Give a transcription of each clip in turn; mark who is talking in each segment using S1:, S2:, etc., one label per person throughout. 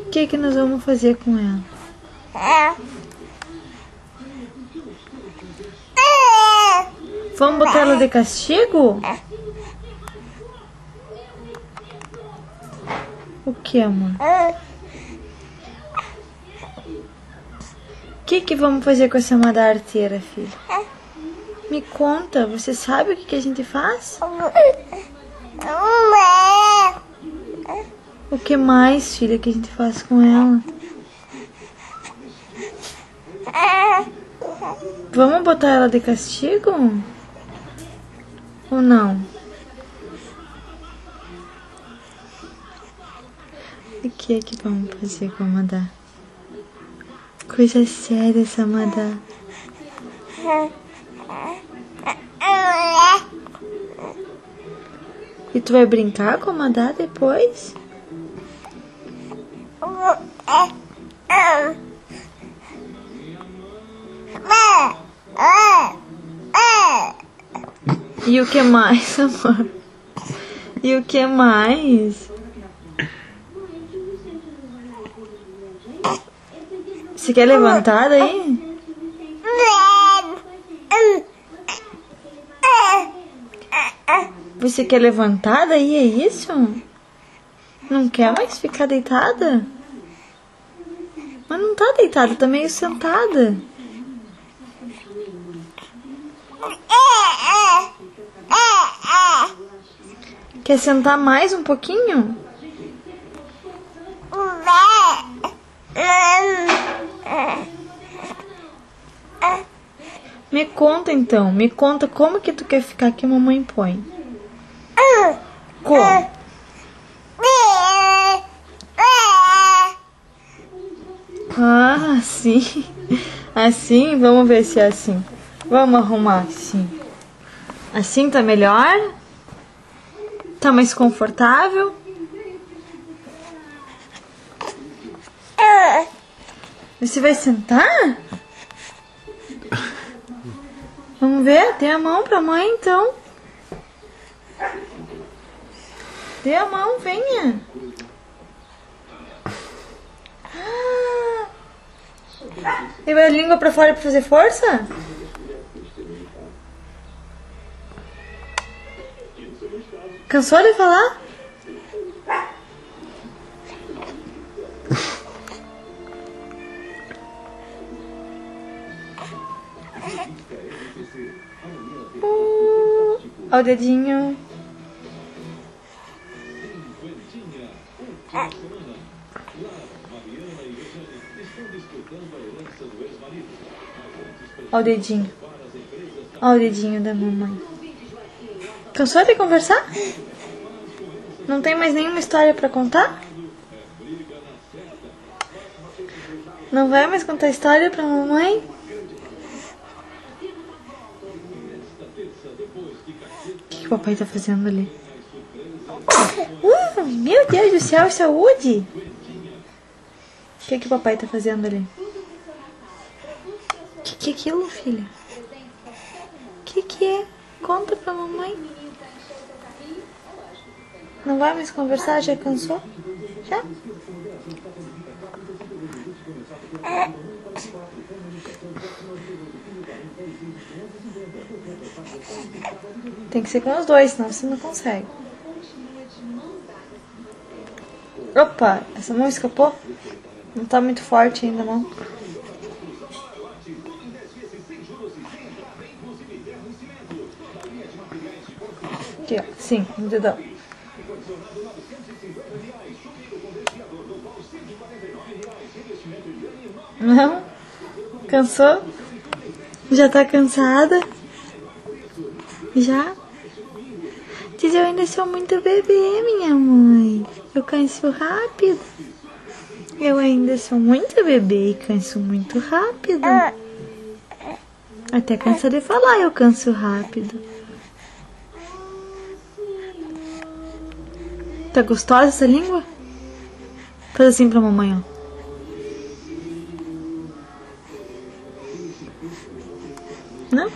S1: O que nós vamos fazer com ela? Vamos botar ela de castigo? O que, amor? O que vamos fazer com essa amada arteira, filho? Me conta, você sabe o que a gente faz? O que mais, filha, que a gente faz com ela? Vamos botar ela de castigo? Ou não? O que é que vamos fazer com a Madá? Coisa séria essa Madá. E tu vai brincar com a Madá depois? E o que mais, amor? E o que mais? Você quer levantar daí? Você quer levantar daí, é isso? Não quer mais ficar deitada? Mas não tá deitada, tá meio sentada. Quer sentar mais um pouquinho? Me conta então, me conta como que tu quer ficar que a mamãe põe. Como? Ah, assim. Assim, vamos ver se é assim. Vamos arrumar assim. Assim tá melhor? Tá mais confortável? Você vai sentar? Vamos ver? Dê a mão pra mãe então. Dê a mão, venha. E vai a língua pra fora pra fazer força? Cansou de falar? Olha o dedinho. Olha o dedinho. Olha o dedinho da mamãe. Cansou de conversar? Não tem mais nenhuma história pra contar? Não vai mais contar história pra mamãe? O que o papai tá fazendo ali? Meu Deus do céu, saúde! O que o papai tá fazendo ali? O que é aquilo, filha? O que é? Conta pra mamãe. Não vai mais conversar? Já cansou? Já? Tem que ser com os dois, senão você não consegue. Opa, essa mão escapou? Não tá muito forte ainda, não. Aqui, ó. Sim, no dedão. Não? Cansou? Já tá cansada? Já? Diz, eu ainda sou muito bebê, minha mãe. Eu canso rápido. Eu ainda sou muito bebê e canso muito rápido. Até cansa de falar, eu canso rápido. Tá gostosa essa língua? Faz assim pra mamãe, ó. Não?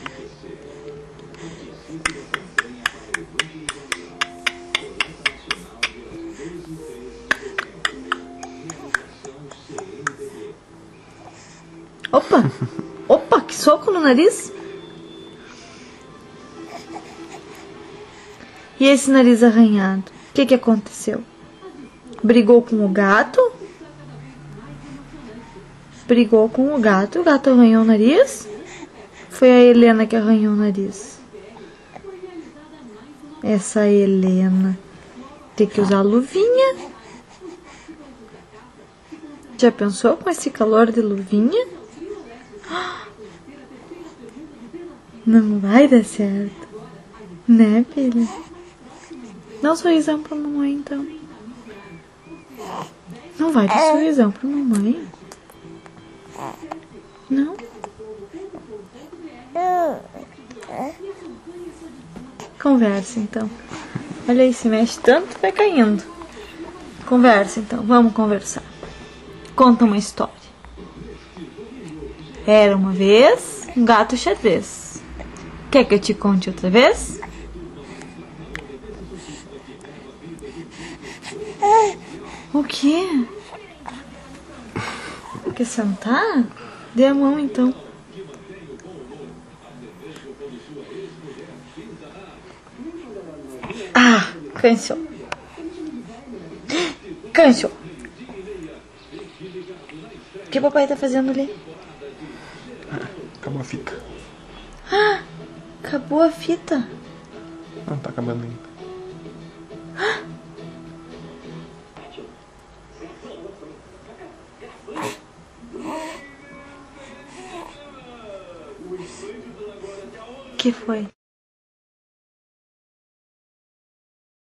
S1: Opa! Opa, que soco no nariz! E esse nariz arranhado? O que aconteceu? Brigou com o gato? Brigou com o gato arranhou o nariz? Foi a Helena que arranhou o nariz. Essa Helena tem que usar luvinha. Já pensou com esse calor de luvinha? Não vai dar certo, né, filha? Dá um sorrisão pra mamãe, então. Não vai dar sorrisão pra mamãe? Não? Conversa, então. Olha aí, se mexe tanto, vai caindo. Conversa, então. Vamos conversar. Conta uma história. Era uma vez um gato xadrez. Quer que eu te conte outra vez? O quê? Quer sentar? Dê a mão, então. Ah, cansou. Cansou. O que o papai tá fazendo ali?
S2: Acabou a fita.
S1: Ah, acabou a fita.
S2: Não, tá acabando ainda.
S1: O que foi?